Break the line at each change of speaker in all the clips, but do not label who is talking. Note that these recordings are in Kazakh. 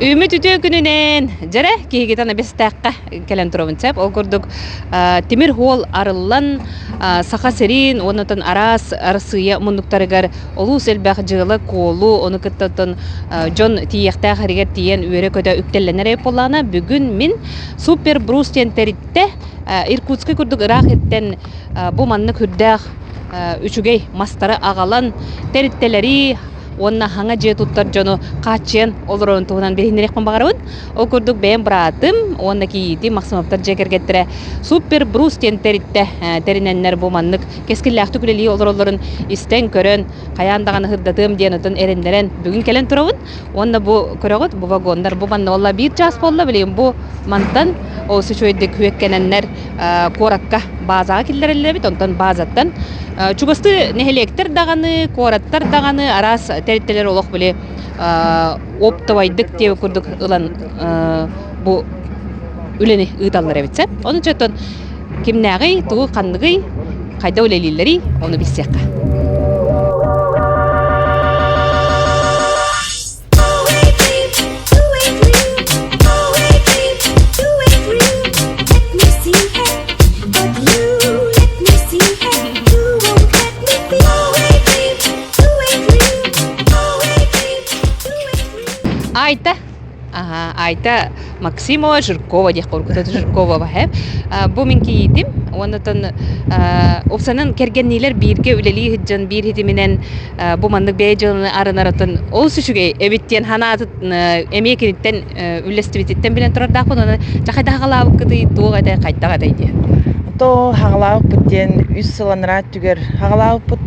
Ümit ütü gününen jere kihigitana bestaqqa kelen turabın sep. Ol kurduk timir hol arıllan saha serin onutun arasıya munduktarıgar olus elbaq jığılı kolu onu kıttın John tiyekta hariget tiyen üere köde üktellenere pollana bugün min Super Bruce tenteritte Irkutsk'a kurduk Irak etten bu manlık hüddaq üçügey mastara ağalan teritteleri Onna hanga je tuttar jono kaçen olurun tuğunan bilinirek bağırın. O kurduk ben bıraktım. Onna kiydi maksimaptar jeker getire. Super Bruce tenteritte terinenler bu manlık keskillahtu küleli olurların isten körön kayandağını hırdatım diyenotun erinleren bugün kelen turabın. Onna bu körögüt bu vagonlar bu manna olla bir jas bolla bileyim bu mantan o suçoyduk hüekkenenler korakka bazağa killerler bit ondan bazattan Чугасты нехелектер даганы, коораттар даганы арас терителер олох биле оптовайдык деп көрдүк ылан бу үлени ыйталлар эбитсе. Onun için kimnägi, tuğu kandıgı, kayda ölelilleri onu bilsek. Айта Максимо Жиркова диye korkutucu Жиркова var. Bu minki yitim. Ondan opsanın kergenliler birge üleli hiccan bir hitiminen bu mandık beycanı aranaratan ol suçuge evittiyen hanatı emekinitten üllestivititten bilen turar dağın ona çakayda hağalabık kıdı tuğ ada kayda ada diye.
To hağalabık diyen üst sılanırat tüger hağalabık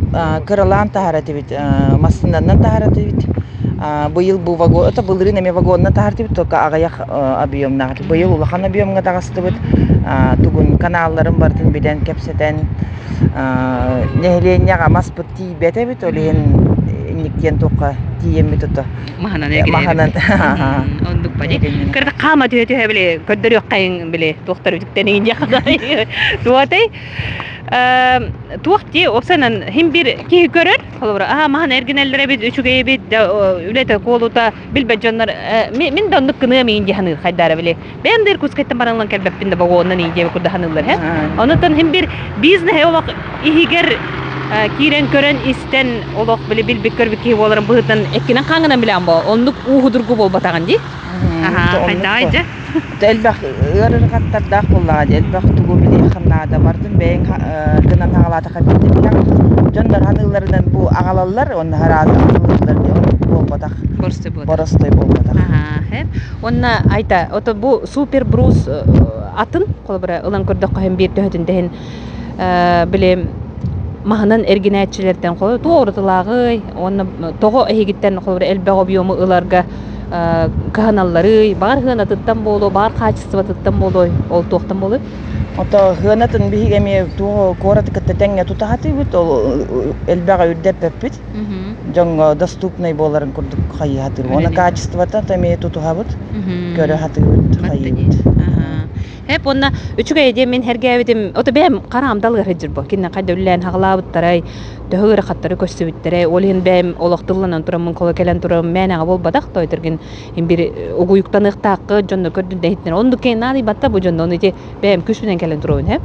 kıralan taharat evit masındandan taharat evit. Bu yıl bu vagon, это был рынок вагонна тартып, только агаяк объемна. Bu yıl улахан объемга тагыстыбыт. Тугун каналларын бартын биден кепсетен нехленяга маспыт тибетебит, олен никтен тока тиемит ото.
Mahanan egere.
Mahanan.
Onduk bari. Kırda kama tüyete bile, kördür yok kayın bile, doktor bitükten ince kadar. Tuatay. Tuğti opsanan hem bir ki görür olur. Mahan erginellere bir üçüge bir ülete koluta bilbecanlar min dandık kınıya mı ince hanır haydara bile. Ben de Irkutsk'tan baranlan kelbepinde bagondan ince ve kurda hanırlar he. Ondan hem bir bizne he olak ihiger kiren kören isten olak bile bilbikör bir ki oların bıhıtan ekinen kangına bile amba. Onduk uhudur gubol batağın di. Haydayca.
Elbaq ırır kattar da kulladı. Elbaq tuğu bile xannada vardım. Ben kınan ağalata kattim. Jonlar hanılardan bu ağalallar onu harada ağalallar diyor. Bu batak. Borstoy bu batak.
Hep. Onna ayta oto bu Super Bruce atın kolbara ulan kurduk hem bir töhütünden bile mahanan erginatçilerden kolu doğrutulağı onu toğu ehigitten kolbara elbaq biyomu ılarga kanalları bar hınatıttan bolu bar kaçısı batıttan bolu ol tohtan bolu.
Ota hınatın bir gemi tuğu koratı kıttetenge tutahati bit o elbağa ürdep pepit. Jong dostupnay boların kurduk hayı hatır. Ona kaçısı batı temi tutuhabıt. Göre hatır hayı.
Hep onna üçüge edemin her gevedim. Ota benim karam dalga hıcır bu. Kinne kayda üllen hağlabıt taray. Döhür xatları köstübittere. Olhin benim olaqtıllanan turamın kola kelen turam mena bol badak toyturgin. Hem bir oguyuktanık taqqı jonda kördün dehitler. Ondu ken nadi batta bu jonda onu ite benim küsbüden kelen turun hep.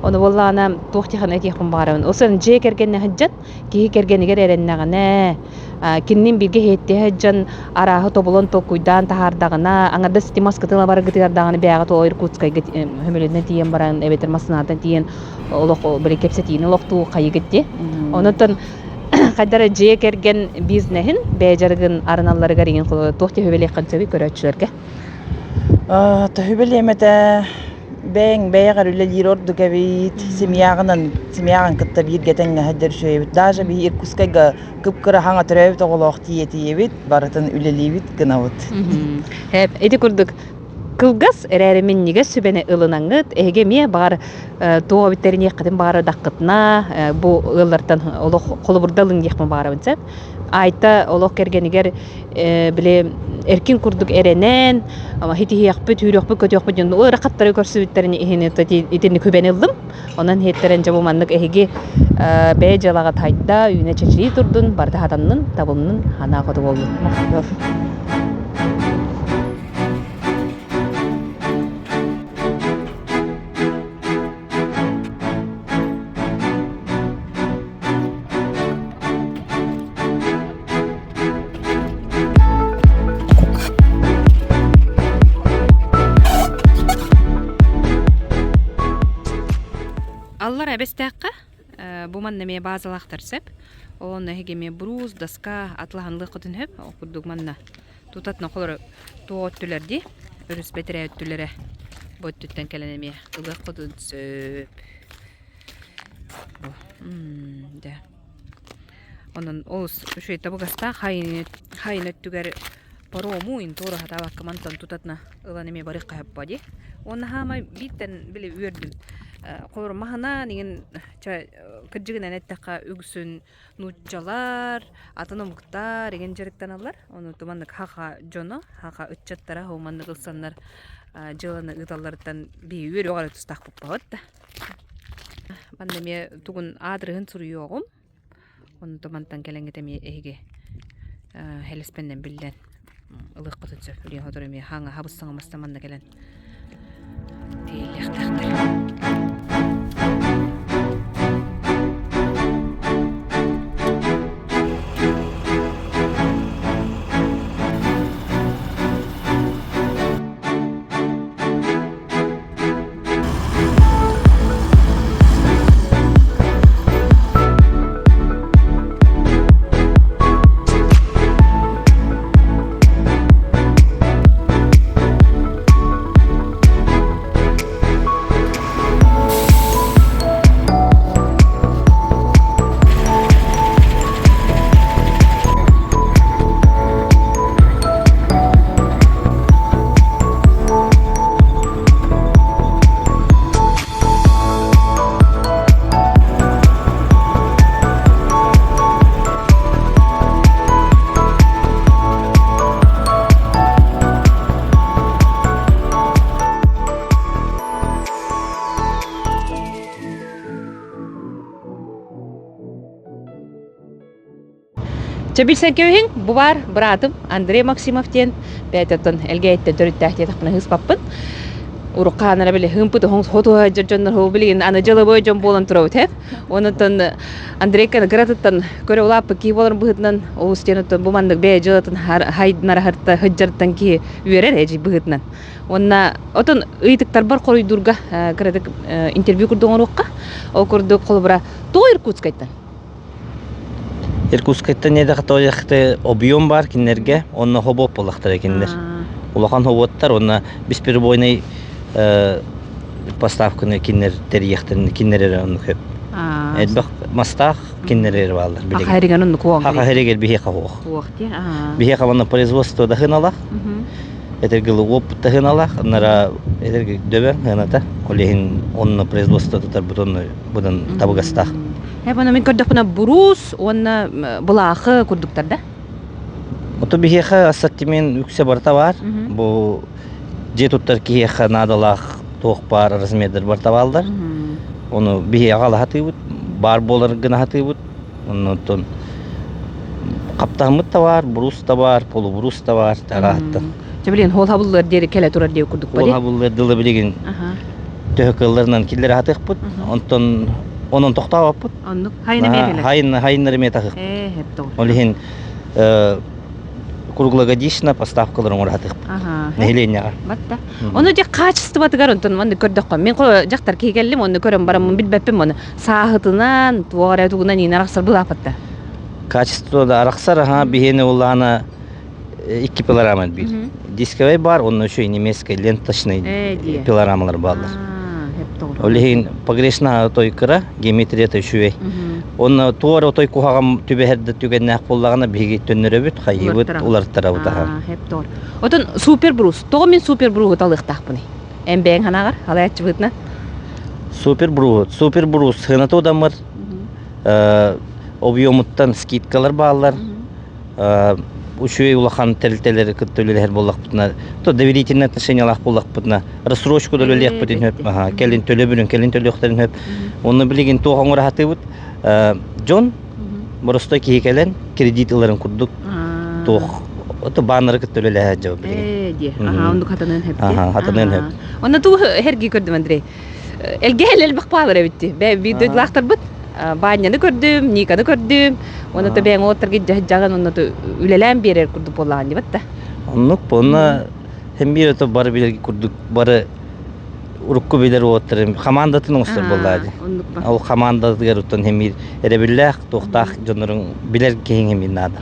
Onu vallana toxtihan etiyakın bağırın. Osan je kergenne hıccat ki kergeni gererennagane. Kinnin birge hette hıccan arahı tobulon tokuydan tahardağına angarda stimas kıtıla bara gıtırdağını beyağı to Irkutsk'a hömülüne tiyen baran ebeter masnadan tiyen oloq böyle kepsetiyin oloq tu kayı gitti. Ondan kadar je kergen biznehin bejargın arnalları garin toxti höbele qansabi köröçlerge.
Höbelemete ben beyagar ülelir ordu kevit simyağın kıtta bir geten hader şöybit. Daja bir Irkutsk'a kıpkıra hanga türevit oloq tiyetiyevit baratın ülelivit gınavut.
Hep edi kurduk. Kılgaz ererimin nige sübene ılınanıt ege miye bar tuğa bitlerini yakadın bar dakkıtna bu ıllardan oloq koluburdalın yakma bar binsep ayta oloq kergeniger bile erkin kurduk erenen ama hiti yakpıt hürüyakpıt kötüyakpıt yönde o rakatları körsu bitlerini ihini itini kübenildim ondan hetteren jabumanlık ehege be jalaga tayda üyüne çeçili turdun barda hadanın tabılının hana kodu oldu. Олара бестәккә бу манна ме базалактар сеп. Он хегеме брус, доска, атлаганлык кытын хөп, окурдук манна. Тутатна колор туоттүләрди, өрүс бетере өттүләре. Боттүттен келенеме ылык кытын сөп. Да. Onun olus şey tabugasta hayın öttüger parому ин тора хатабак мантан тутатна ыланеме барык кайып бади. Оны хама биттен биле үрдүм. Колор махана деген кыржыгын анеттака үгсүн нучалар, атынымыктар деген жериктен алар. Оны тумандык хака жоно, хака үтчаттара хомандык ылсаннар жыланы ыталлардан би үйөр огары тустак буппагат. Бандеме тугун адрыгын сурuyogum. Onu tomanttan kelengitemi ehige helespenden billen ılık kıtıcı öyle hodurumi hanga habıssana mastamanna gelen tiyelektaktir. Çabilsen köyün bu var bıratım Andrei Maksimov'ten beytetten elgeyette dörüttehte takpına hız pappın. Uruqanara bile hımpıdı hotu hajırcanlar ho bilin anacılı boycan bolan turavut hep. Onuntan Andrey'kan gıratıttan göre ulapı ki bolan bıhıtnan o stenuttan bu mandık beycılıttan haydınara harta hajırtan ki üyerer eci bıhıtnan. Onna otun ıytıktar bar koruy durga gıratık interview kurduğun uruqqa. O kurduk kolubra doğu Irkutskayttan.
Иркутскайта неде хатояхты объем бар киннерге, онна хобоп болактар киннер. Улахан хоботтар, онна бесперебойный поставканы киннер терияхтарын киннерер онны хөп. Эдбак мастах киннерер балдар.
Ахайриган онны куак.
Ахайригер бихека хуак.
Куак те.
Бихека ванна производство да хыналах. Этергил опытта хыналах, нара этергил дөбен хыната. Олехин онна производство тутар будан табыгастах.
Hep ona min kurduk buna burus, ona bulakı kurduklar da.
Ото бихеха ассортимент үксе барта бар. Бу жетуттар киеха надалах тоқ бар размердер барта балдар. Оны бихе агала хатыбыт, бар болар гына хатыбыт. Онтон каптамыт та бар, брус та бар, полубрус та бар, тагатты.
Жабилен хол хабуллар дери келе турар деп курдук бар.
Хол хабуллар дылы билеген. Төһөкөллөрнөн киллер хатыкпыт. Онтон onun toxtawapıt.
Onluk hayna meyveler.
Hayınları metahık.
Hep doğru.
Олихин круглогодично поставкаларын оратып. Неления.
Батта. Оны же качество батыгар онтон мен көрдөк кой. Мен жактар кийгелим, оны көрөм барам билбеппим оны. Саахытынан, тугара тугунан ин араксар булапатта.
Качество да араксар бихене улана 2 пилорамал бир. Дисковый бар, onun şu немецкий ленточный пилорамалар балдар. Олихин погрешна той кыра геометрия шуе. Он туара той кухагам түбеһерде түгеннәк буллагына биги төннөрөбүт, хайыбыт улар тарабыта.
Хеп тор. Отон супер брус, томин супер брус талыктак буны. Эмбең ханагар, алаячы бытна.
Супер брус хынаты адамыр. Объемуттан скидкалар баалар. Ушуй улахан тел-телери кыттөлөр боллак бутна. То доверительное отношение лах боллак бутна. Рассрочку төлөлөк бутин хөп. Келин төлөбүрүн, келин төлөктөрүн хөп. Оны билген тоогоң рахатыбыт. Джон Боростой кийкелен кредитларын курдук. Тоох. Ото баннары кыттөлөлө жабы билген.
Онду хатанын хөп.
Хатанын хөп.
Онда ту херги көрдүм Андрей. Элгел бакпалар битти. Видео лахтар бут. Баняны көрдүм, Никаны көрдүм. Оны да бен отурги жаган оны да үлелен берер курдук болган деп атта.
Оннук бона хем бир ото бар билги курдук, бары урукку билер оттыр. Командатын оңстор боллады. Ол командадыгар уттан хемир эребиллах тохтах жонорун билер кең хемир нада.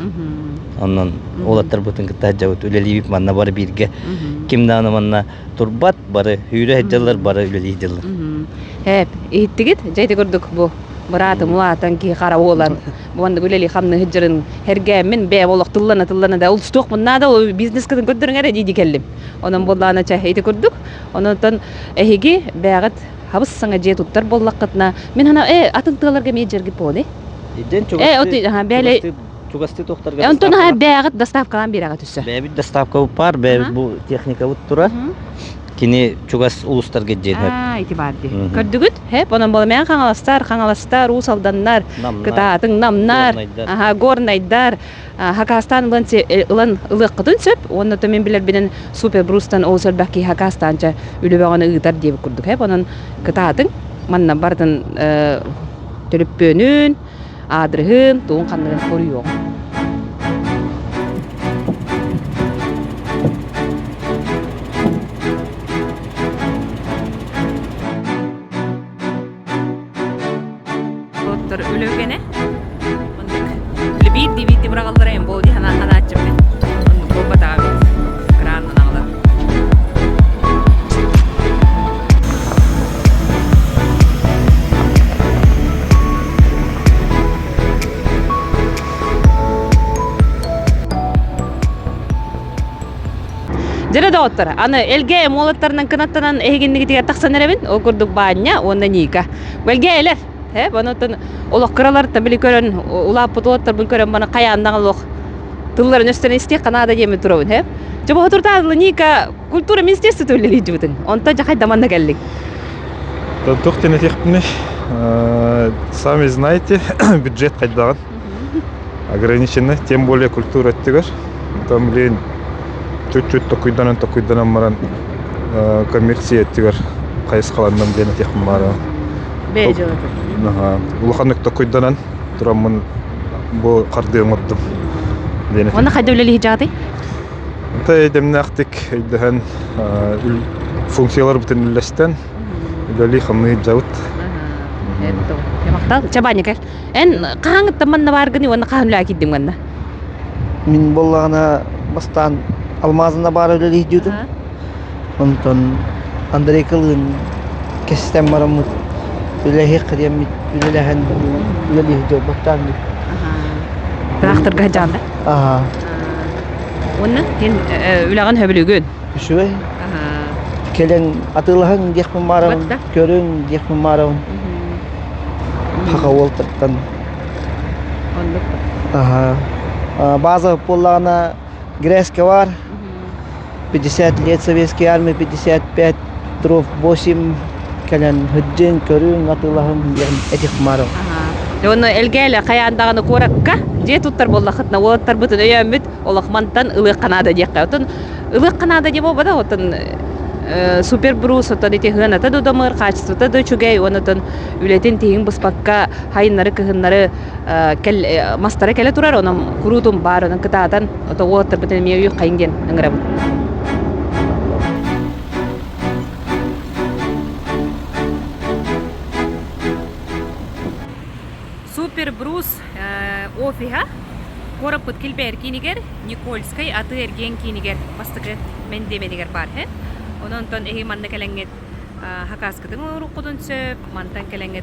Оннан олаттар бутун кытта жабыт үлелибип манна бары бирге. Кимданы манна турбат бары үйрө хеджалар бары үлели жылар.
Хеп, иттигит жайты көрдүк бу. Мураты мулатан ки кара олар. Бонда үлели хамны хеджерин хергемин бе болок тыллана да улстук мунада ол бизнес кыдын көрдөрүңөр диди келдим. Онон боллана ча хейти көрдүк. Онотон эхиги бягат хабыс саңа же туттар боллакытна. Мен хана атын тыгаларга мейжерги поди.
Иден
беле
чугасты тохтарга.
Онтон бягат доставкалан бирага түссө.
Бебит доставка бар, бу техника бут тура. Кини чугас улустарга жет.
Итибарди. Көрдүгүт? Хеп, онон боло мен каңаластар, усалданнар, кытатын намнар, горнайдар, Хакастан ылан ылык кытын сөп, онно мен билер бенен супер брустан олсор баки Хакастанча үлүбөгөнө ыгытар деп курдук. Хеп, онон кытатын манна бардын төлөппөнүн, адрыгын, туун кандырын көрүyor. Өлөгене. Лебит дивит брагалдырайм болду хана ачып мен. Онду батагы крандан алды. Жere доктор, аны элге молоттарынан кынаттанан эгендиги тиге таксан эребин, ол курдук баanya, онда ника. Белге элер. Банотон олох кыралар табили көрөн улап пототтар бул көрөн бана каяндан олох тылларын өстөн исте канада жеме турабын хеп. Жобо туртадылы ника культура министерство төлөли жибутун. Онта жакай даманда келдик.
Доктор техник, сами знаете, бюджет кайдаган. Ограничено, тем более культура өттүгөр. Там блин чуть-чуть токуйданан маран коммерция өттүгөр. Кайыс каландан дene техник бара.
Бежо.
Улаханнык токуйданан турамын бу кардыгым оттум.
Онда кайда үлели жагаты?
Та эдемнактик эден функциялар бүтүн үлестен үлели хамны жабыт.
Этто. Ямактал чабаныкал. Каңыт таманна баргыны онда каанла киддим ганда.
Мин боллагана бастан алмазына бар үлели жудум. Онтон Андрей Кылын кестем марамут үлеһи кыдем үлеләһен үлели жуп бактан.
Тракторга жанда. Онна кен үләгән хөбүлүгүн.
Шуй. Келен атылыһын дехмин марам, көрүн дехмин марам. Хака олтыртан. База поллана грецкая бар. 50 лет советской армии, 55 дров 8 келен хөджен көрүн атылыһын этих марам.
Оны элгеле каяндагыны коракка же туттар боллахытна оттар бүтүн өйөмүт олахмантан ылык канада декка. Отон ылык канада деп болбада отон супер брус отон эти хыната додомыр качеството дочугей онотон үлетин тиң быспакка хайнары кыгыннары кел мастары келе турар онун курутум бар онун кытаатан ото оттар бүтүн мею кайынген ыңырабы. Супер брус офиха корап килбер кинигер Никольской аты эрген кинигер бастыгы мен деменигер бар хе. Ононтон эги манна келеңет хакаскытын урукудун сөп, мантан келеңет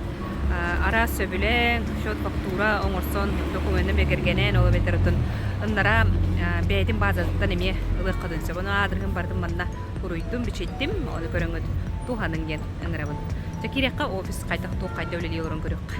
ара сөбүлең, шот фактура оңорсон документин бекергенен ол бетеротун ындара бейтин базасынан эме ылыккыдын сөп. Ону адыргын бардым манна уруйдум бичеттим, ону көрөңөт туханын ген ыңырабын. Жакирекка офис кайта туу кайда өлели олорун көрөк.